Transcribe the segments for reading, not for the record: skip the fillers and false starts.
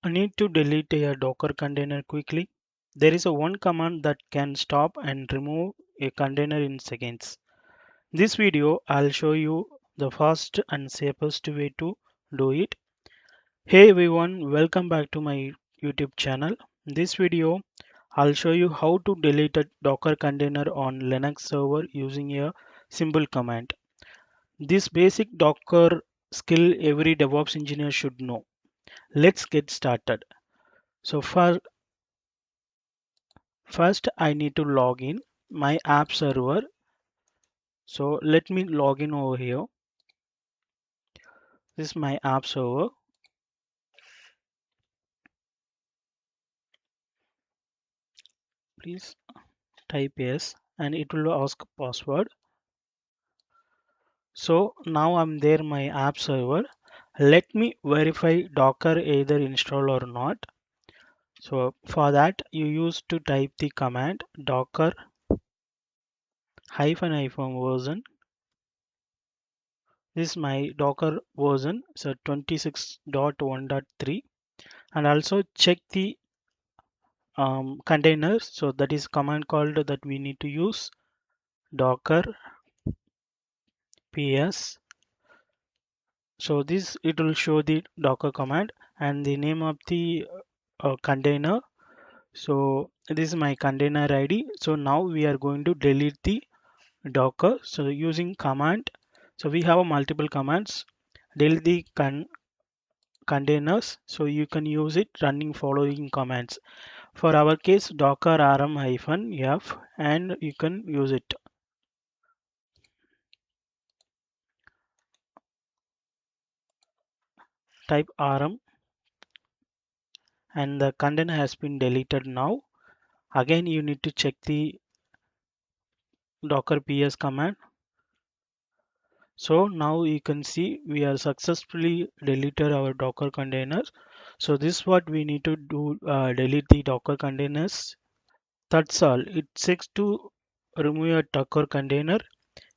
I need to delete a Docker container quickly. There is a one command that can stop and remove a container in seconds. This video I'll show you the fast and safest way to do it. Hey everyone, welcome back to my YouTube channel. In this video I'll show you how to delete a Docker container on Linux server using a simple command. This basic Docker skill every DevOps engineer should know. Let's get started. So first I need to log in my app server. So let me log in over here. This is my app server. Please type yes and it will ask password. So now I'm there my app server. Let me verify Docker either install or not. So for that you use to type the command docker hyphen version. This is my Docker version, so 26.1.3, and also check the containers. So that is command called that we need to use docker ps. So this it will show the docker command and the name of the container. So this is my container ID. So now we are going to delete the docker. So using command. So we have multiple commands. Delete the containers. So you can use it running following commands. For our case, docker rm-f and you can use it. Type rm and the container has been deleted now. Again, you need to check the docker ps command. So now you can see we are successfully deleted our docker containers. So this is what we need to do, delete the docker containers. That's all. It takes to remove a docker container.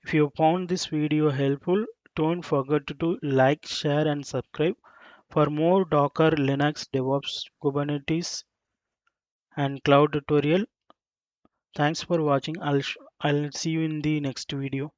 If you found this video helpful, don't forget to like, share and subscribe for more Docker, Linux, DevOps, Kubernetes and cloud tutorial. Thanks for watching. I'll see you in the next video.